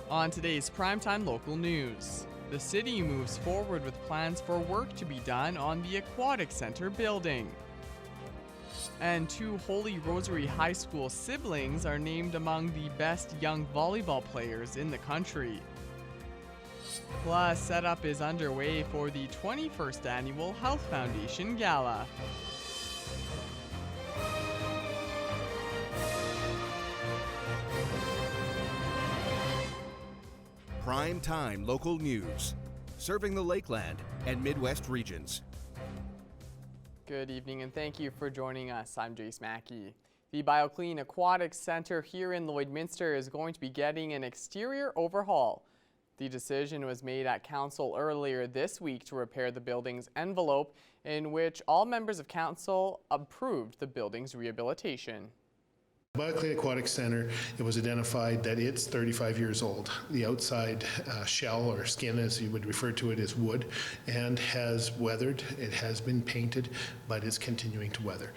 On today's Primetime Local News, the city moves forward with plans for work to be done on the Aquatic Center building. And two Holy Rosary High School siblings are named among the best young volleyball players in the country. Plus, setup is underway for the 21st Annual Health Foundation Gala. Prime Time Local News, serving the Lakeland and Midwest regions. Good evening and thank you for joining us. I'm Jace Mackey. The BioClean Aquatic Center here in Lloydminster is going to be getting an exterior overhaul. The decision was made at Council earlier this week to repair the building's envelope, in which all members of Council approved the building's rehabilitation. BioClean Aquatic Center, it was identified that it's 35 years old. The outside shell or skin, as you would refer to it, is wood and has weathered. It has been painted, but it's continuing to weather.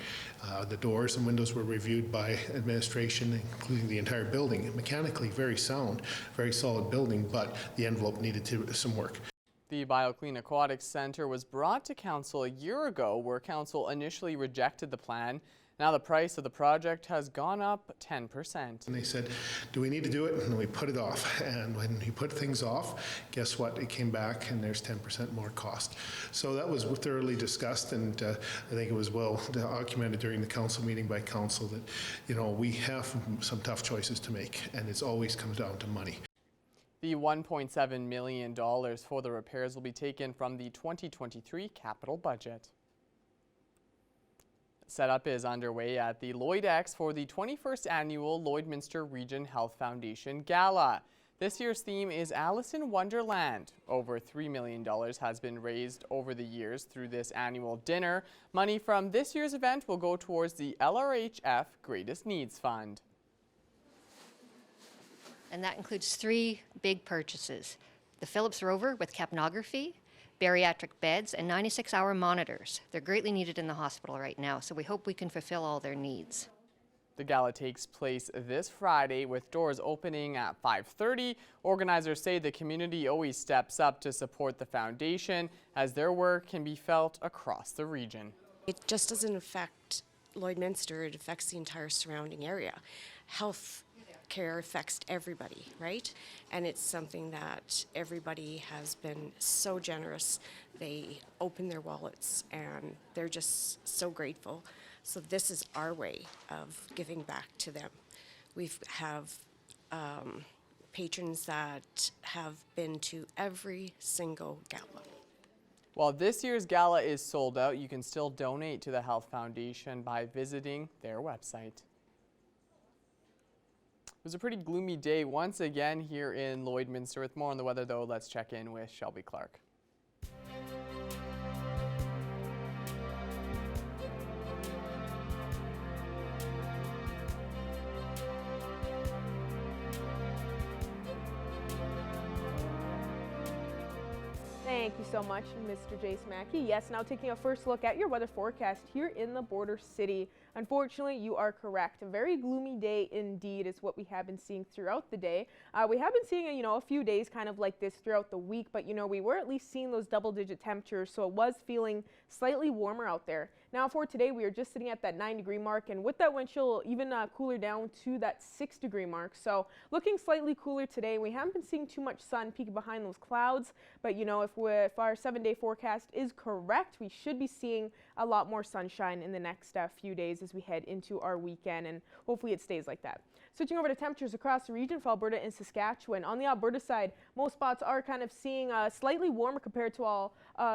The doors and windows were reviewed by administration, including the entire building. Mechanically very sound, very solid building, but the envelope needed some work. The BioClean Aquatic Center was brought to Council a year ago, where Council initially rejected the plan. Now the price of the project has gone up 10%. And they said, do we need to do it? And we put it off. And when we put things off, guess what? It came back and there's 10% more cost. So that was thoroughly discussed, and I think it was well documented during the council meeting by council that, you know, we have some tough choices to make, and it always comes down to money. The $1.7 million for the repairs will be taken from the 2023 capital budget. Setup is underway at the Lloydex for the 21st Annual Lloydminster Region Health Foundation Gala. This year's theme is Alice in Wonderland. Over $3 million has been raised over the years through this annual dinner. Money from this year's event will go towards the LRHF Greatest Needs Fund. And that includes 3 big purchases: the Philips Rover with capnography, bariatric beds, and 96-hour monitors. They're greatly needed in the hospital right now, so we hope we can fulfill all their needs. The gala takes place this Friday with doors opening at 5:30. Organizers say the community always steps up to support the foundation, as their work can be felt across the region. It just doesn't affect Lloydminster, it affects the entire surrounding area. Health care affects everybody, right? And it's something that everybody has been so generous. They open their wallets and they're just so grateful. So this is our way of giving back to them. We have patrons that have been to every single gala. While this year's gala is sold out, you can still donate to the Health Foundation by visiting their website. It was a pretty gloomy day once again here in Lloydminster. With more on the weather, though, let's check in with Shelby Clark. Thank you so much, Mr. Jace Mackey. Yes, now taking a first look at your weather forecast here in the border city. Unfortunately, you are correct. A very gloomy day indeed is what we have been seeing throughout the day. We have been seeing, a few days kind of like this throughout the week, but, we were at least seeing those double-digit temperatures, so it was feeling slightly warmer out there. Now for today, we are just sitting at that 9-degree mark, and with that wind chill, even cooler down to that 6-degree mark. So looking slightly cooler today. We haven't been seeing too much sun peeking behind those clouds, but if our 7-day forecast is correct, we should be seeing a lot more sunshine in the next few days as we head into our weekend, and hopefully it stays like that. Switching over to temperatures across the region for Alberta and Saskatchewan. On the Alberta side, most spots are kind of seeing slightly warmer compared to all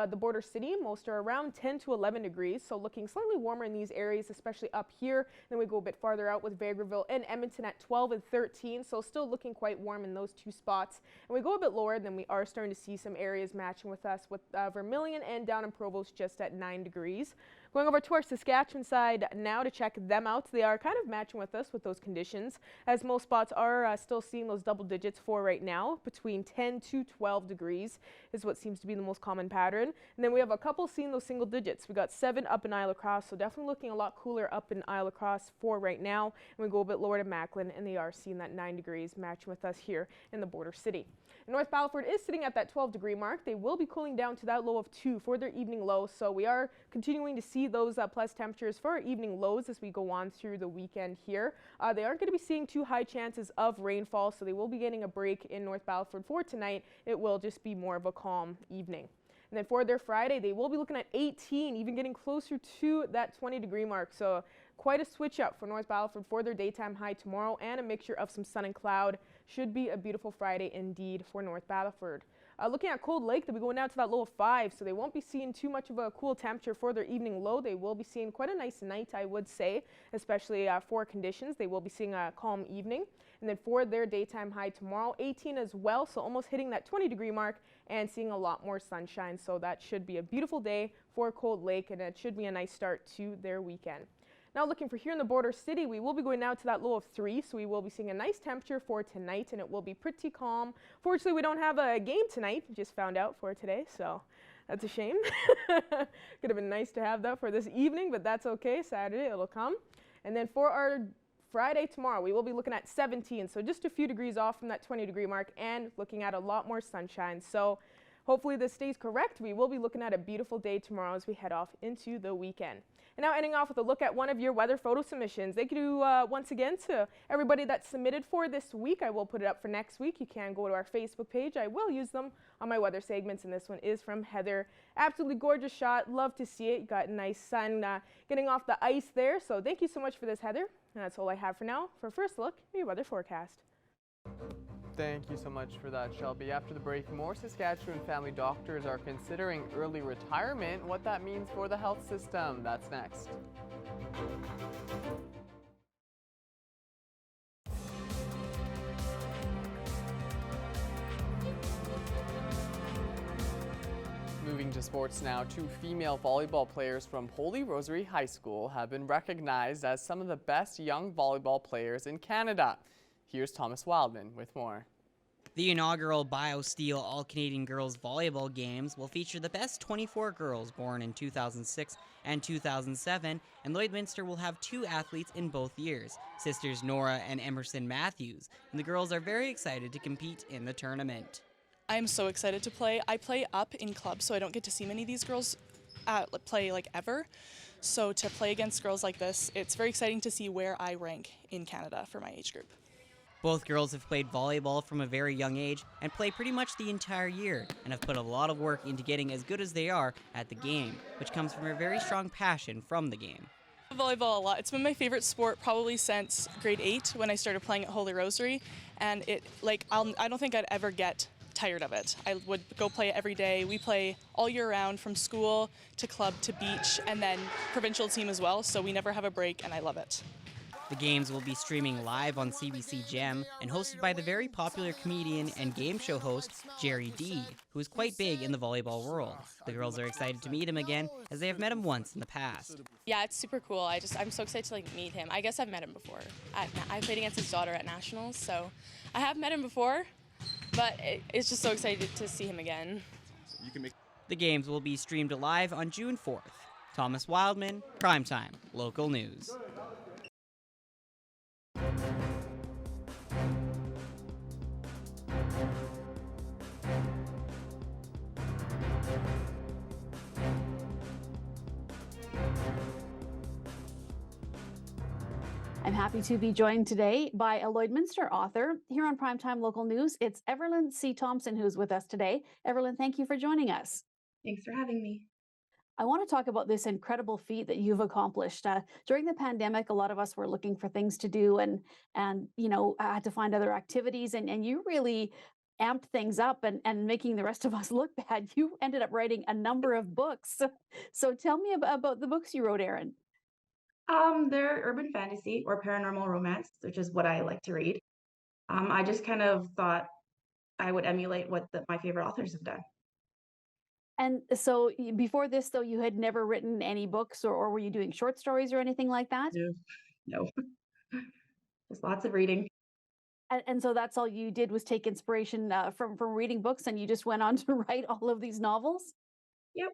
the border city. Most are around 10 to 11 degrees, so looking slightly warmer in these areas, especially up here. Then we go a bit farther out with Vegreville and Edmonton at 12 and 13, so still looking quite warm in those 2 spots. And we go a bit lower, then we are starting to see some areas matching with us with Vermilion and down in Provost just at 9 degrees. Going over to our Saskatchewan side now to check them out. They are kind of matching with us with those conditions, as most spots are still seeing those double digits for right now. Between 10 to 12 degrees is what seems to be the most common pattern. And then we have a couple seeing those single digits. We got 7 up in Isle Lacrosse, so definitely looking a lot cooler up in Isle Lacrosse for right now. And we go a bit lower to Macklin, and they are seeing that 9 degrees matching with us here in the border city. North Battleford is sitting at that 12-degree mark. They will be cooling down to that low of 2 for their evening low, so we are continuing to see those plus temperatures for our evening lows as we go on through the weekend here. They aren't going to be seeing too high chances of rainfall, so they will be getting a break in North Battleford for tonight. It will just be more of a calm evening. And then for their Friday, they will be looking at 18, even getting closer to that 20-degree mark. So quite a switch up for North Battleford for their daytime high tomorrow, and a mixture of some sun and cloud. Should be a beautiful Friday indeed for North Battleford. Looking at Cold Lake, they'll be going down to that low of 5, so they won't be seeing too much of a cool temperature for their evening low. They will be seeing quite a nice night, I would say, especially for conditions. They will be seeing a calm evening. And then for their daytime high tomorrow, 18 as well, so almost hitting that 20-degree mark and seeing a lot more sunshine. So that should be a beautiful day for Cold Lake, and it should be a nice start to their weekend. Now looking for here in the border city, we will be going now to that low of 3, so we will be seeing a nice temperature for tonight, and it will be pretty calm. Fortunately, we don't have a game tonight, just found out for today, so that's a shame. Could have been nice to have that for this evening, but that's okay. Saturday, it'll come. And then for our Friday tomorrow, we will be looking at 17, so just a few degrees off from that 20-degree mark and looking at a lot more sunshine. So hopefully this stays correct. We will be looking at a beautiful day tomorrow as we head off into the weekend. And now ending off with a look at one of your weather photo submissions. Thank you once again to everybody that submitted for this week. I will put it up for next week. You can go to our Facebook page. I will use them on my weather segments, and this one is from Heather. Absolutely gorgeous shot. Love to see it. You got nice sun getting off the ice there. So thank you so much for this, Heather. And that's all I have for now for a first look at your weather forecast. Thank you so much for that, Shelby. After the break, more Saskatchewan family doctors are considering early retirement, what that means for the health system. That's next. Moving to sports now, 2 female volleyball players from Holy Rosary High School have been recognized as some of the best young volleyball players in Canada. Here's Thomas Wildman with more. The inaugural BioSteel All-Canadian Girls Volleyball Games will feature the best 24 girls born in 2006 and 2007, and Lloydminster will have 2 athletes in both years, sisters Nora and Emerson Matthews, and the girls are very excited to compete in the tournament. I'm so excited to play. I play up in clubs, so I don't get to see many of these girls play ever. So to play against girls like this, it's very exciting to see where I rank in Canada for my age group. Both girls have played volleyball from a very young age and play pretty much the entire year and have put a lot of work into getting as good as they are at the game, which comes from a very strong passion from the game. Volleyball a lot. It's been my favorite sport probably since grade 8 when I started playing at Holy Rosary, and I don't think I'd ever get tired of it. I would go play it every day. We play all year round from school to club to beach and then provincial team as well, so we never have a break and I love it. The games will be streaming live on CBC Gem and hosted by the very popular comedian and game show host Jerry D, who is quite big in the volleyball world. The girls are excited to meet him again, as they have met him once in the past. Yeah, it's super cool. I'm so excited to meet him. I guess I've met him before. I played against his daughter at nationals, so I have met him before, but it's just so excited to see him again. The games will be streamed live on June 4th. Thomas Wildman, Primetime, Local News. I'm happy to be joined today by a Lloydminster author here on Primetime Local News. It's Everlyn C. Thompson who's with us today. Everlyn, thank you for joining us. Thanks for having me. I want to talk about this incredible feat that you've accomplished. During the pandemic, a lot of us were looking for things to do and had to find other activities, and you really amped things up and making the rest of us look bad. You ended up writing a number of books. So tell me about the books you wrote, Erin. They're urban fantasy or paranormal romance, which is what I like to read. I just kind of thought I would emulate what my favorite authors have done. And so before this, though, you had never written any books, or were you doing short stories or anything like that? No, no, just lots of reading. And so that's all you did was take inspiration from reading books, and you just went on to write all of these novels? Yep.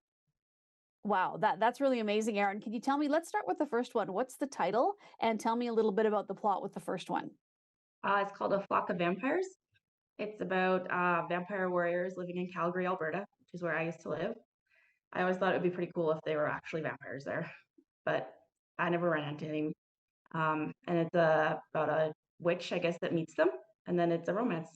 Wow, that's really amazing, Aaron. Can you tell me? Let's start with the first one. What's the title? And tell me a little bit about the plot with the first one. It's called A Flock of Vampires. It's about vampire warriors living in Calgary, Alberta, which is where I used to live. I always thought it would be pretty cool if they were actually vampires there, but I never ran into any. And it's about a witch, I guess, that meets them, and then it's a romance.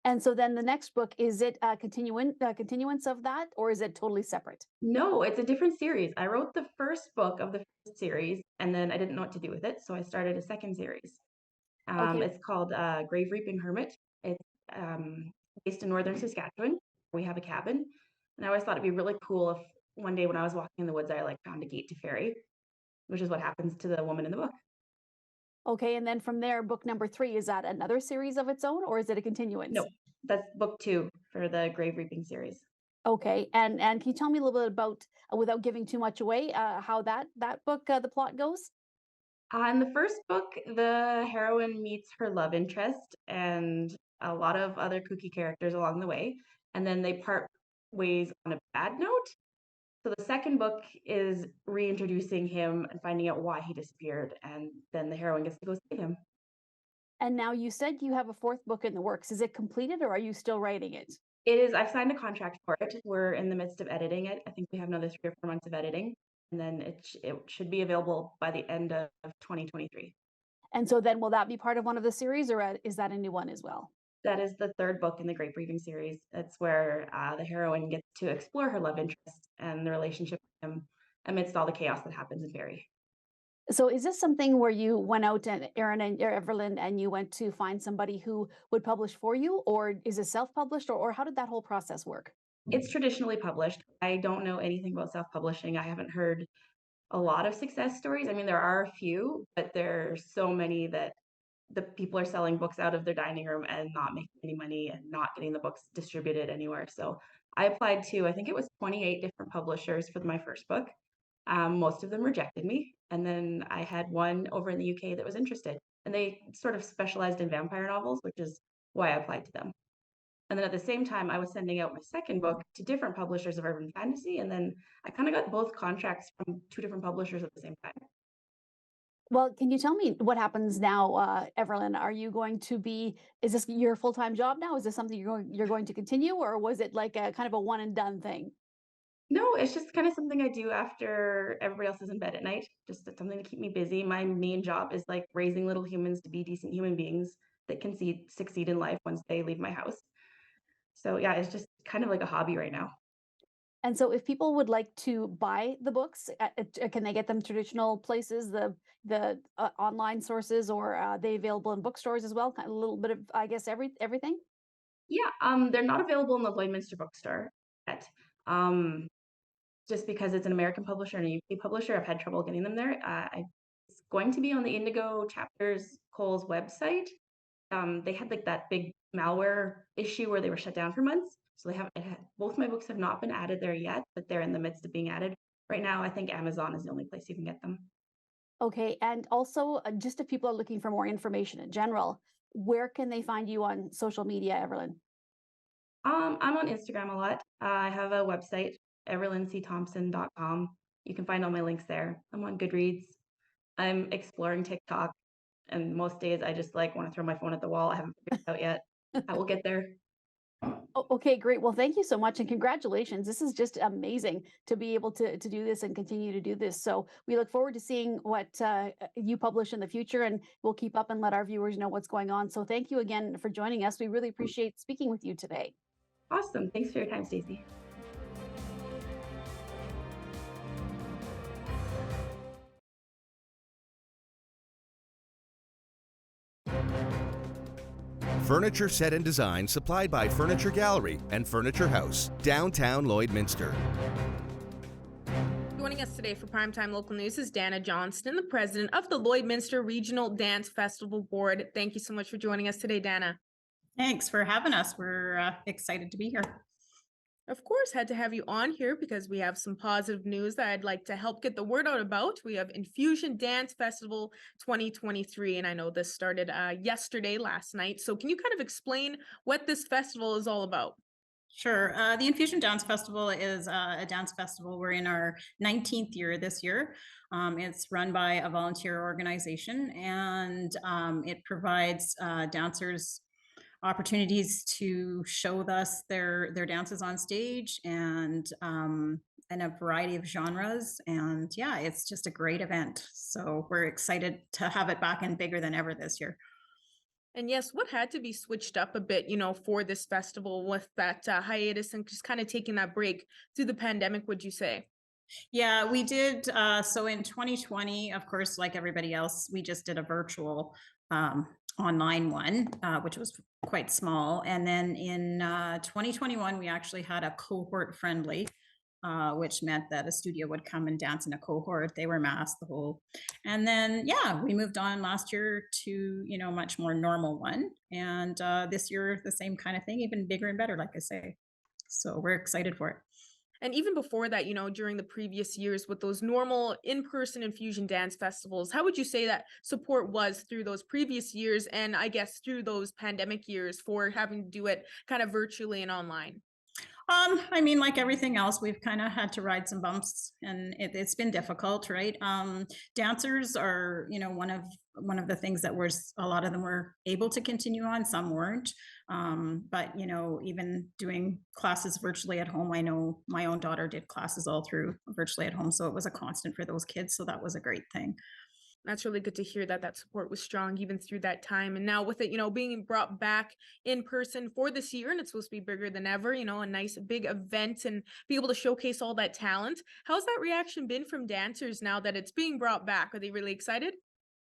And so then the next book, is it a continuance of that, or is it totally separate? No, it's a different series. I wrote the first book of the first series, and then I didn't know what to do with it, so I started a second series. Okay. It's called Grave Reaping Hermit. It's based in northern Saskatchewan. We have a cabin, and I always thought it'd be really cool if one day when I was walking in the woods, I like found a gate to fairy, which is what happens to the woman in the book. Okay, and then from there, book number 3, is that another series of its own, or is it a continuance? No, that's book 2 for the Grave Reaping series. Okay, and can you tell me a little bit about, without giving too much away, how that book, the plot goes? In the first book, the heroine meets her love interest and a lot of other kooky characters along the way, and then they part ways on a bad note. So the second book is reintroducing him and finding out why he disappeared, and then the heroine gets to go save him. And now you said you have a 4th book in the works. Is it completed, or are you still writing it? It is. I've signed a contract for it. We're in the midst of editing it. I think we have another 3 or 4 months of editing, and then it should be available by the end of 2023. And so then will that be part of one of the series, or is that a new one as well? That is the 3rd book in the Great Breeding series. It's where the heroine gets to explore her love interest and the relationship with him amidst all the chaos that happens in Barrie. So is this something where you went out, and Aaron and Evelyn, and you went to find somebody who would publish for you, or is it self-published, or how did that whole process work? It's traditionally published. I don't know anything about self-publishing. I haven't heard a lot of success stories. I mean, there are a few, but there's so many that the people are selling books out of their dining room and not making any money and not getting the books distributed anywhere. So I applied to, I think it was 28 different publishers for my first book. Most of them rejected me. And then I had one over in the UK that was interested. And they sort of specialized in vampire novels, which is why I applied to them. And then at the same time, I was sending out my second book to different publishers of urban fantasy. And then I kind of got both contracts from 2 different publishers at the same time. Well, can you tell me what happens now, Evelyn? Are you going to be, is this your full-time job now? Is this something you're going to continue, or was it like a kind of a one and done thing? No, it's just kind of something I do after everybody else is in bed at night. Just something to keep me busy. My main job is like raising little humans to be decent human beings that can succeed in life once they leave my house. So yeah, it's just kind of like a hobby right now. And so if people would like to buy the books, can they get them traditional places, the online sources, or are they available in bookstores as well? Kind of a little bit of, I guess, everything? Yeah, they're not available in the Lloydminster bookstore yet. Just because it's an American publisher and a UK publisher, I've had trouble getting them there. It's going to be on the Indigo Chapters Cole's website. They had like that big malware issue where they were shut down for months. So they haven't, both my books have not been added there yet, but they're in the midst of being added. Right now, I think Amazon is the only place you can get them. Okay, and also just if people are looking for more information in general, where can they find you on social media, Evelyn? I'm on Instagram a lot. I have a website, everlyncthompson.com. You can find all my links there. I'm on Goodreads. I'm exploring TikTok, and most days I just like want to throw my phone at the wall. I haven't figured it out yet. I will get there. Okay, great. Well, thank you so much, and congratulations. This is just amazing to be able to do this and continue to do this. So we look forward to seeing what you publish in the future, and we'll keep up and let our viewers know what's going on. So thank you again for joining us. We really appreciate speaking with you today. Awesome. Thanks for your time, Stacey. Furniture set and design supplied by Furniture Gallery and Furniture House, downtown Lloydminster. Joining us today for Primetime Local News is Dana Johnston, the president of the Lloydminster Regional Dance Festival Board. Thank you so much for joining us today, Dana. Thanks for having us. We're excited to be here. Of course, had to have you on here because we have some positive news that I'd like to help get the word out about. We have Infusion Dance Festival 2023, and I know this started yesterday, last night. So can you kind of explain what this festival is all about? Sure. The Infusion Dance Festival is a dance festival. We're in our 19th year this year. It's run by a volunteer organization, and it provides dancers opportunities to show us their dances on stage and in a variety of genres. And yeah, it's just a great event. So we're excited to have it back and bigger than ever this year. And yes, what had to be switched up a bit, for this festival with that hiatus and just kind of taking that break through the pandemic, would you say? Yeah, we did. So in 2020, of course, like everybody else, we just did a virtual online one, which was quite small. And then in 2021, we actually had a cohort friendly, which meant that a studio would come and dance in a cohort. They were masked the whole. And then, yeah, we moved on last year to, much more normal one. And this year, the same kind of thing, even bigger and better, like I say. So we're excited for it. And even before that, during the previous years with those normal in-person infusion dance festivals, how would you say that support was through those previous years and I guess through those pandemic years for having to do it kind of virtually and online? I mean, like everything else, we've kind of had to ride some bumps, and it's been difficult, right? Dancers are, one of the things that a lot of them were able to continue on, some weren't. But even doing classes virtually at home, I know my own daughter did classes all through virtually at home, so it was a constant for those kids. So that was a great thing. That's really good to hear that that support was strong even through that time. And now with it, being brought back in person for this year, and it's supposed to be bigger than ever, a nice big event and be able to showcase all that talent. How's that reaction been from dancers now that it's being brought back? Are they really excited?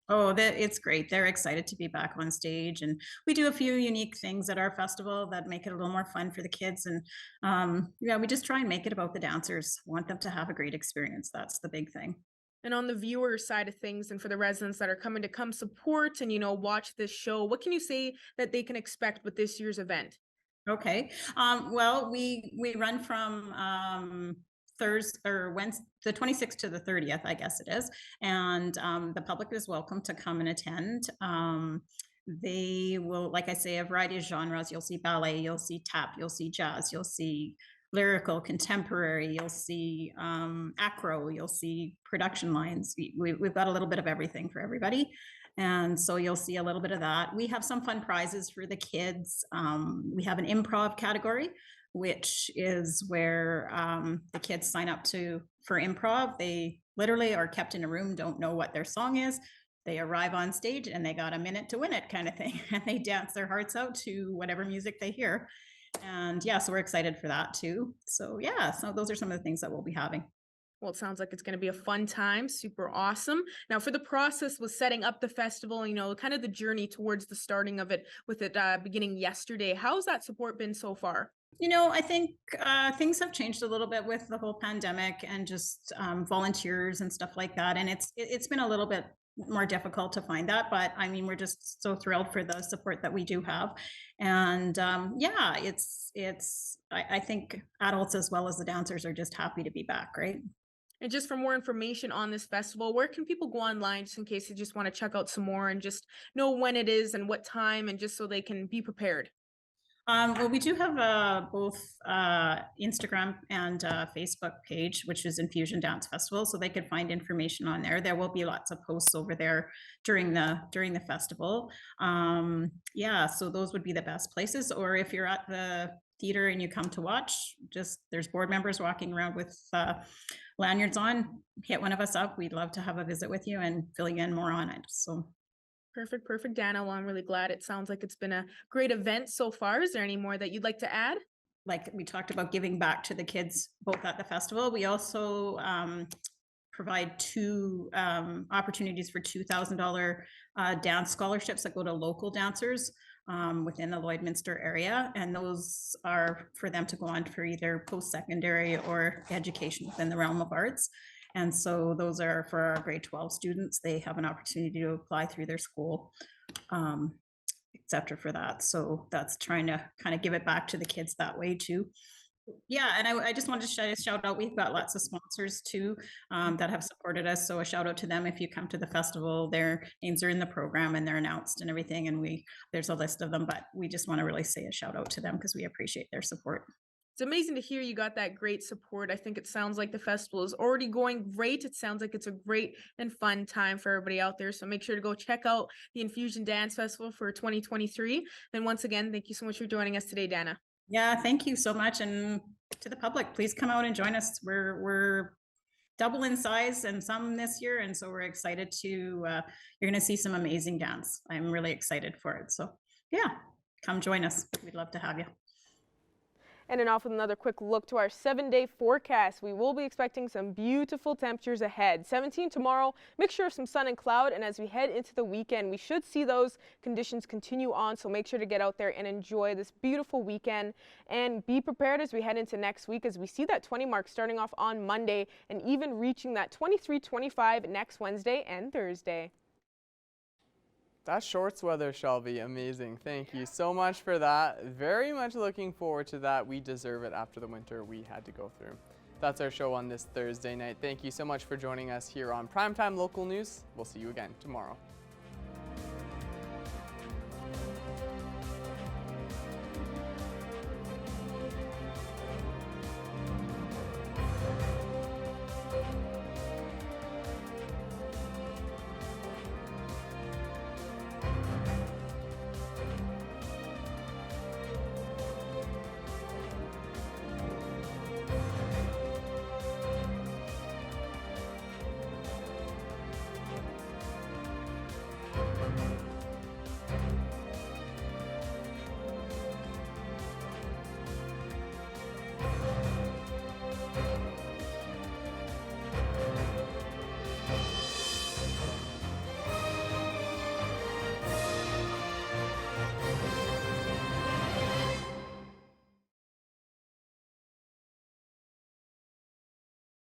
Oh, it's great. They're excited to be back on stage, and we do a few unique things at our festival that make it a little more fun for the kids. And yeah, we just try and make it about the dancers. Want them to have a great experience. That's the big thing. And on the viewer side of things, and for the residents that are coming to come support and, watch this show, what can you say that they can expect with this year's event? Okay. Well, we run from Thursday or Wednesday, the 26th to the 30th, I guess it is, and the public is welcome to come and attend. They will, like I say, a variety of genres. You'll see ballet, you'll see tap, you'll see jazz, you'll see lyrical, contemporary, you'll see acro, you'll see production lines. We've got a little bit of everything for everybody. And so you'll see a little bit of that. We have some fun prizes for the kids. We have an improv category, which is where the kids sign up for improv. They literally are kept in a room, don't know what their song is. They arrive on stage and they got a minute to win it kind of thing. And they dance their hearts out to whatever music they hear. And yeah, so we're excited for that too. So yeah, so those are some of the things that we'll be having. Well, it sounds like it's going to be a fun time, super awesome. Now, for the process with setting up the festival, kind of the journey towards the starting of it with it beginning yesterday, how's that support been so far? I think things have changed a little bit with the whole pandemic and just volunteers and stuff like that. And it's been a little bit more difficult to find that, but I mean, we're just so thrilled for the support that we do have. And yeah, I think adults as well as the dancers are just happy to be back, right? And just for more information on this festival, where can people go online just in case they just want to check out some more and just know when it is and what time and just so they can be prepared? Well, we do have both Instagram and Facebook page, which is Infusion Dance Festival, so they could find information on there. There will be lots of posts over there during the festival. Yeah, so those would be the best places. Or if you're at the theater and you come to watch, there's board members walking around with lanyards on. Hit one of us up. We'd love to have a visit with you and fill you in more on it. So. Perfect, Dana. Well, I'm really glad. It sounds like it's been a great event so far. Is there any more that you'd like to add? Like we talked about giving back to the kids, both at the festival. We also provide two opportunities for $2,000 dance scholarships that go to local dancers within the Lloydminster area. And those are for them to go on for either post-secondary or education within the realm of arts. And so those are for our grade 12 students. They have an opportunity to apply through their school, et cetera, for that. So that's trying to kind of give it back to the kids that way too. Yeah, and I just wanted to shout out, we've got lots of sponsors too that have supported us. So a shout out to them. If you come to the festival, their names are in the program and they're announced and everything. And there's a list of them, but we just want to really say a shout out to them because we appreciate their support. It's amazing to hear you got that great support. I think it sounds like the festival is already going great. It sounds like it's a great and fun time for everybody out there. So make sure to go check out the Infusion Dance Festival for 2023. And once again, thank you so much for joining us today, Dana. Yeah, thank you so much. And to the public, please come out and join us. We're double in size and some this year. And so we're excited to, you're going to see some amazing dance. I'm really excited for it. So yeah, come join us. We'd love to have you. And then off with another quick look to our 7-day forecast. We will be expecting some beautiful temperatures ahead. 17 tomorrow, mixture of some sun and cloud. And as we head into the weekend, we should see those conditions continue on. So make sure to get out there and enjoy this beautiful weekend and be prepared as we head into next week, as we see that 20 mark starting off on Monday and even reaching that 23-25 next Wednesday and Thursday. That shorts weather shall be amazing. Thank you so much for that. Very much looking forward to that. We deserve it after the winter we had to go through. That's our show on this Thursday night. Thank you so much for joining us here on Primetime Local News. We'll see you again tomorrow.